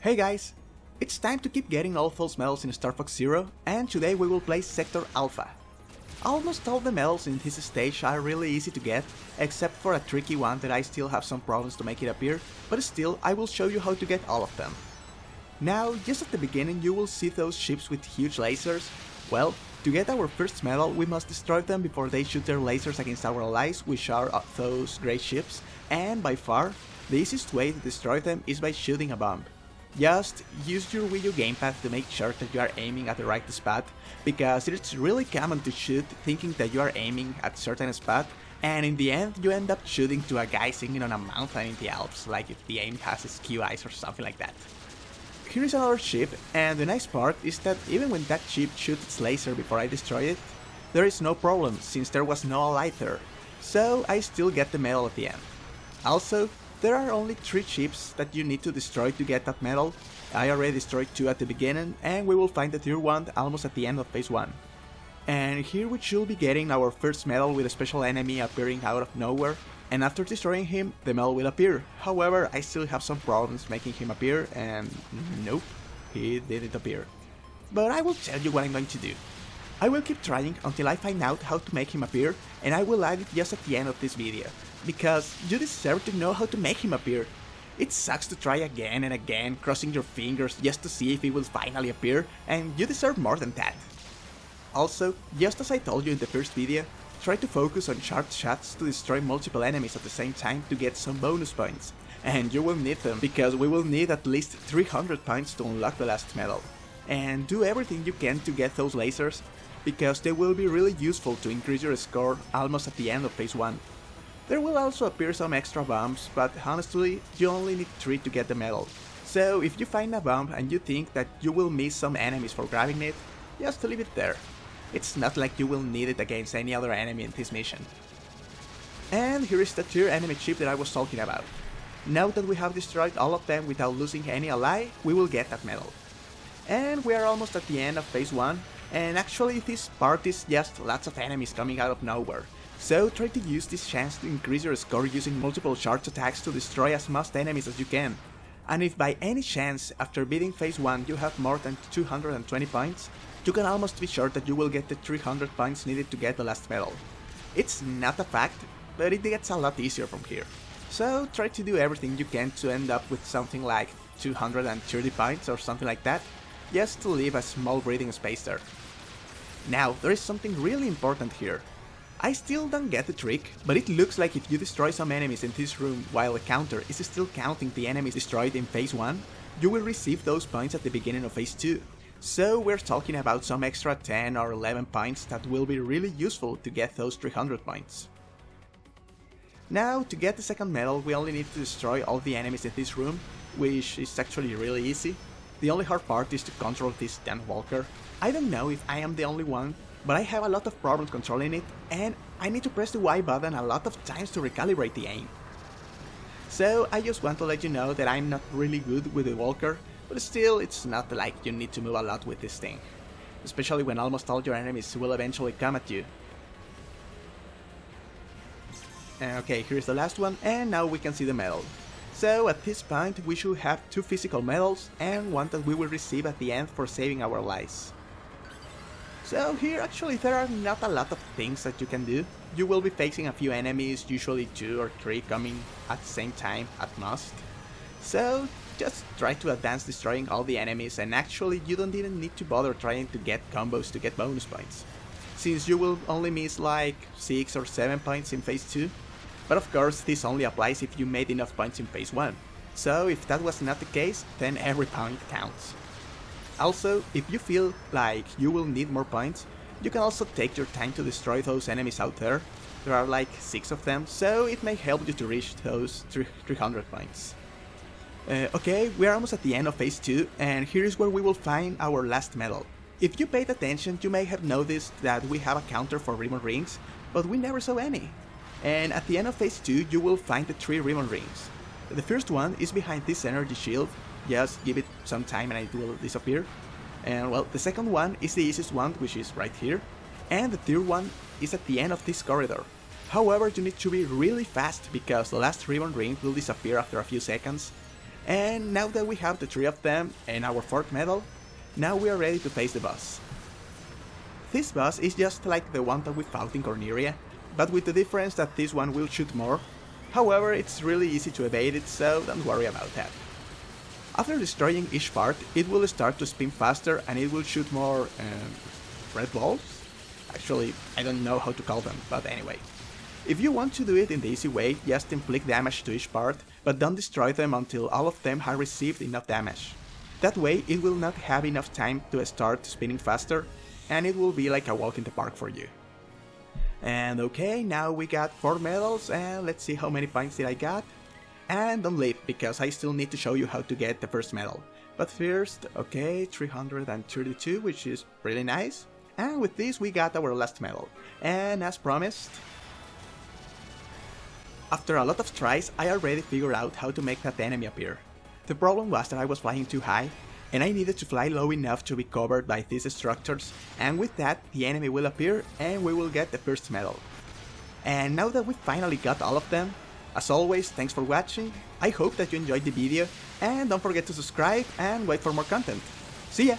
Hey guys! It's time to keep getting all those medals in Star Fox Zero, and today we will play Sector Alpha. Almost all the medals in this stage are really easy to get, except for a tricky one that I still have some problems to make it appear, but still I will show you how to get all of them. Now, just at the beginning you will see those ships with huge lasers. Well, to get our first medal we must destroy them before they shoot their lasers against our allies, which are those great ships, and by far, the easiest way to destroy them is by shooting a bomb. Just use your Wii U gamepad to make sure that you are aiming at the right spot, because it's really common to shoot thinking that you are aiming at a certain spot, and in the end you end up shooting to a guy sitting on a mountain in the Alps, like if the aim has skew eyes or something like that. Here is another ship, and the nice part is that even when that ship shoots its laser before I destroy it, there is no problem since there was no ally there, so I still get the medal at the end. Also, there are only 3 ships that you need to destroy to get that medal. I already destroyed 2 at the beginning, and we will find the third one almost at the end of phase 1. And here we should be getting our first medal with a special enemy appearing out of nowhere, and after destroying him, the medal will appear. However, I still have some problems making him appear, and nope, he didn't appear. But I will tell you what I'm going to do. I will keep trying until I find out how to make him appear, and I will add it just at the end of this video. Because you deserve to know how to make him appear. It sucks to try again and again, crossing your fingers just to see if he will finally appear, and you deserve more than that. Also, just as I told you in the first video, try to focus on short shots to destroy multiple enemies at the same time to get some bonus points. And you will need them, because we will need at least 300 points to unlock the last medal. And do everything you can to get those lasers, because they will be really useful to increase your score almost at the end of phase 1. There will also appear some extra bombs, but honestly, you only need 3 to get the medal. So if you find a bomb and you think that you will miss some enemies for grabbing it, just leave it there. It's not like you will need it against any other enemy in this mission. And here is the tier enemy ship that I was talking about. Now that we have destroyed all of them without losing any ally, we will get that medal. And we are almost at the end of phase 1, and actually this part is just lots of enemies coming out of nowhere. So try to use this chance to increase your score using multiple charge attacks to destroy as much enemies as you can. And if by any chance after beating phase 1 you have more than 220 points, you can almost be sure that you will get the 300 points needed to get the last medal. It's not a fact, but it gets a lot easier from here. So try to do everything you can to end up with something like 230 points or something like that, just to leave a small breathing space there. Now, there is something really important here. I still don't get the trick, but it looks like if you destroy some enemies in this room while the counter is still counting the enemies destroyed in phase 1, you will receive those points at the beginning of phase 2. So we're talking about some extra 10 or 11 points that will be really useful to get those 300 points. Now, to get the second medal we only need to destroy all the enemies in this room, which is actually really easy. The only hard part is to control this damn walker. I don't know if I am the only one, but I have a lot of problems controlling it, and I need to press the Y button a lot of times to recalibrate the aim. So I just want to let you know that I'm not really good with the walker, but still it's not like you need to move a lot with this thing. Especially when almost all your enemies will eventually come at you. Okay, here's the last one, and now we can see the medal. So at this point we should have 2 physical medals, and one that we will receive at the end for saving our lives. So here actually there are not a lot of things that you can do. You will be facing a few enemies, usually 2 or 3 coming at the same time at most. So just try to advance destroying all the enemies, and actually you don't even need to bother trying to get combos to get bonus points, since you will only miss like 6 or 7 points in phase 2. But of course this only applies if you made enough points in phase 1. So if that was not the case, then every point counts. Also, if you feel like you will need more points, you can also take your time to destroy those enemies out there. There are like 6 of them, so it may help you to reach those 300 points. Okay, we are almost at the end of phase 2, and here is where we will find our last medal. If you paid attention, you may have noticed that we have a counter for ribbon rings, but we never saw any. And at the end of phase 2 you will find the 3 ribbon rings. The first one is behind this energy shield. Just give it some time and it will disappear. And well, the second one is the easiest one, which is right here. And the third one is at the end of this corridor. However, you need to be really fast because the last ribbon ring will disappear after a few seconds. And now that we have the 3 of them and our 4th medal, now we are ready to face the boss. This boss is just like the one that we fought in Corneria, but with the difference that this one will shoot more. However, it's really easy to evade it, so don't worry about that. After destroying each part, it will start to spin faster and it will shoot more red balls? Actually, I don't know how to call them, but anyway. If you want to do it in the easy way, just inflict damage to each part, but don't destroy them until all of them have received enough damage. That way it will not have enough time to start spinning faster, and it will be like a walk in the park for you. And okay, now we got 4 medals, and let's see how many points did I got. And don't leave, because I still need to show you how to get the first medal. But first, okay, 332, which is really nice. And with this we got our last medal. And as promised, after a lot of tries, I already figured out how to make that enemy appear. The problem was that I was flying too high, and I needed to fly low enough to be covered by these structures, and with that the enemy will appear and we will get the first medal. And now that we finally got all of them, as always, thanks for watching, I hope that you enjoyed the video, and don't forget to subscribe and wait for more content. See ya!